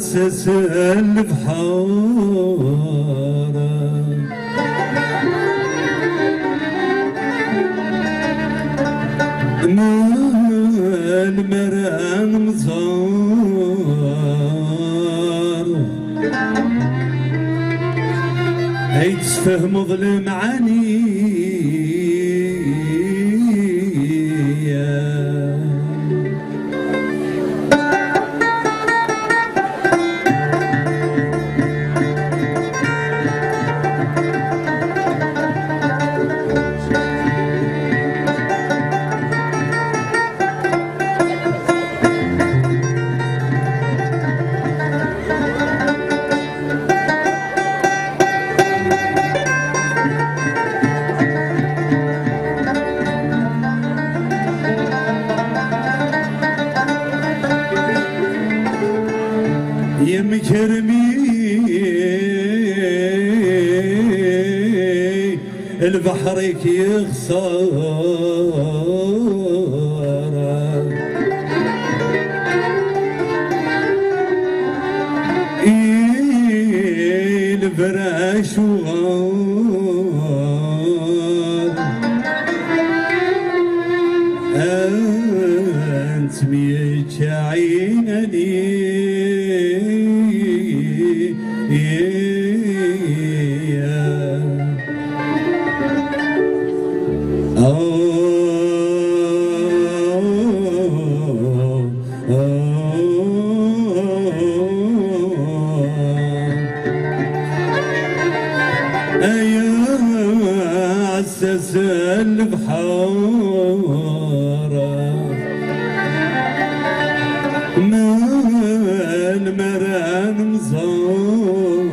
عساس البحار المران مزار هيد تفهم ظلم عني يا مكرمي البحرك يخسر البراش وغار أنت ميت عينني عساس البحار المران مزار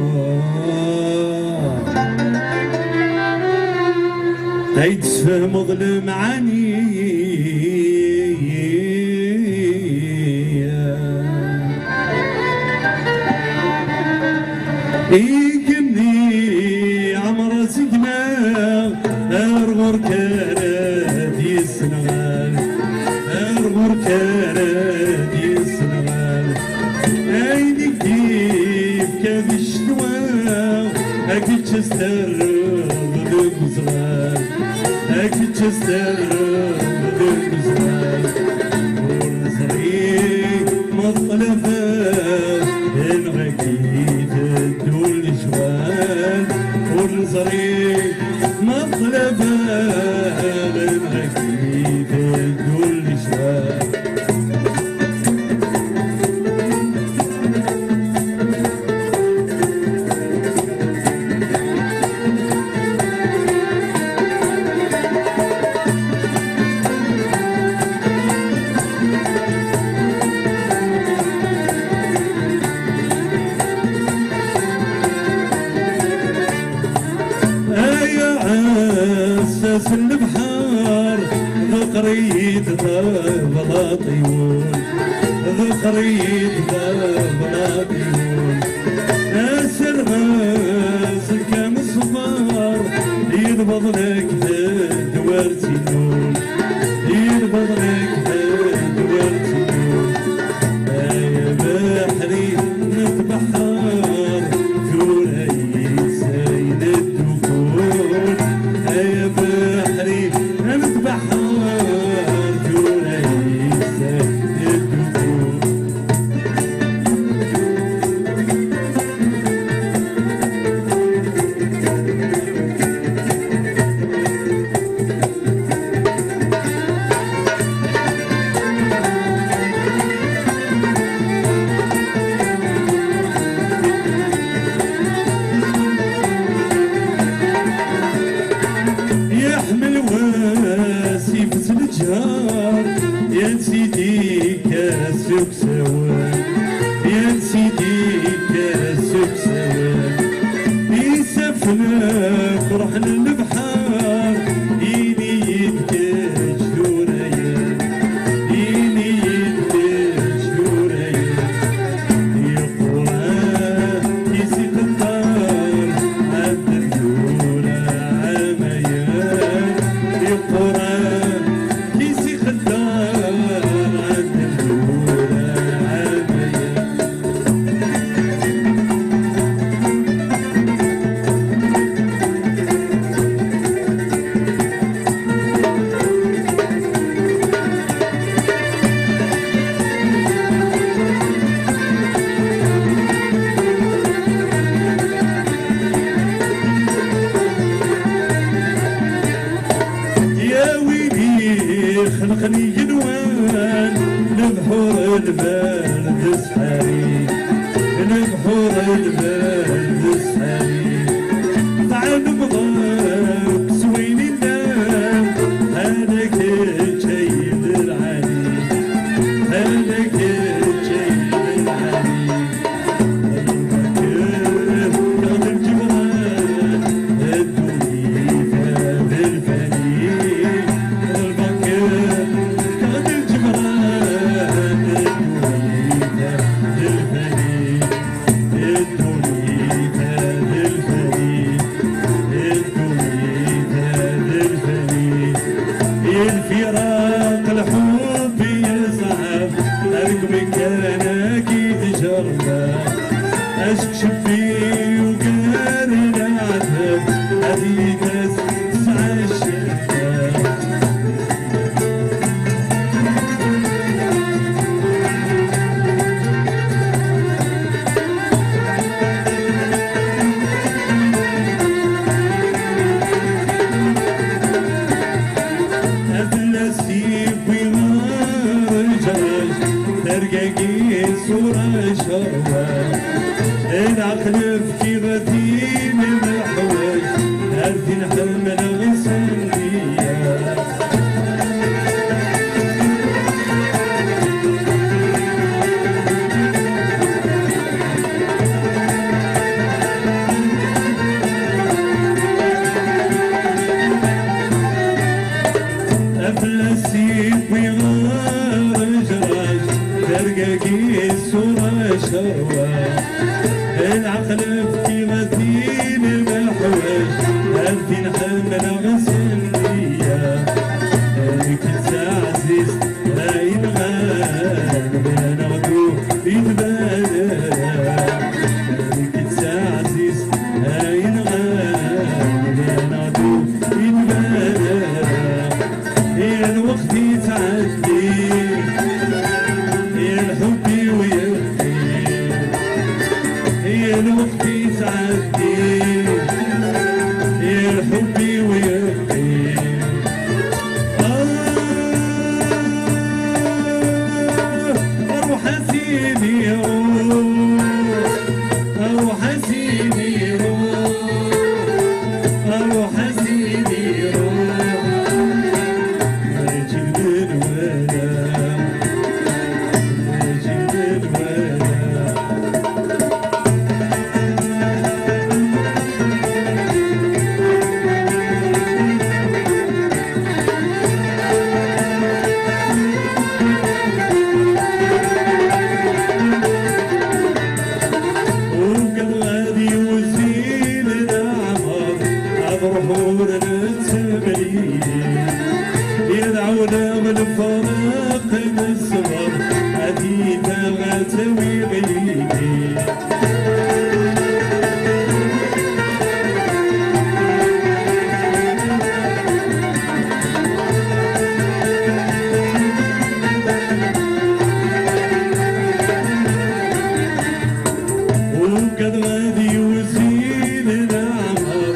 هيد تفهم ظلم عني يقني عمر سقنا أرغر كانت يسنغال أرغر كانت يسنغال عيني كيف كيف الشتوى أكيد تسترغ بالمزغال أكيد تسترغ بالمزغال ونصري مطلبة الغكيد الدول شوال ونصري مطلبة الغكيد الدول شوال عساس البحار ذقريد بلا طيول ذقريد بلا طيول اسر غاسل كان صفار ينبض لك دوار سنون ينبض لك دوار سنون يا بحري نتبحر جوري سيد الدخول يا بحري نتبحر جوري سيد الدخول يحمل واسيف الجهار يا سيدي كاسك سوان يا سيدي كاسك سوان يسفنا فرح للبحار يني يدكش دوريا يني يدكش دوريا يقرأ يسيق الدار عبد الدورة عميان يقرأ يسيق الدار عبد الدورة خلقني ينوان لبحور البرد سحاري لبحور البرد سحاري تعال نبضاك سوين النام هذاك الجيد العالي هذاك الجيد العالي البكر قاضي الجبران الدنيا بالفني البكر قاضي الجبران الدنيا بالفني الدنيا بالفني الفراق الحب يصعب أرقبك أنا كي تجربه أشك شفي وقال العذاب هذه تسعى الشتاء ترقاقي صورة شروة العقل في كيبتين المحوج هذي نحمل غسندية أفلسيك ويغار جراج ترقاقي صورة شروة العقل في كيمتين المحوج هذي نحمل غسندية كنت عزيز راين غان بين غدو يتبادل كنت عزيز راين غان بين غدو يتبادل يا الوقت يتعدي يا الحب ويبكي يا الوقت يتعدي يا الحب ويبكي أروح حسيني أروح حسيني أروح حسيني يدعونا من الفراق بالصبر أتينا غاتوي غيبي وقد غادي وزين العمر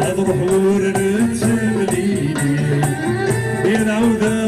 هذا بحور نتمليني ينعود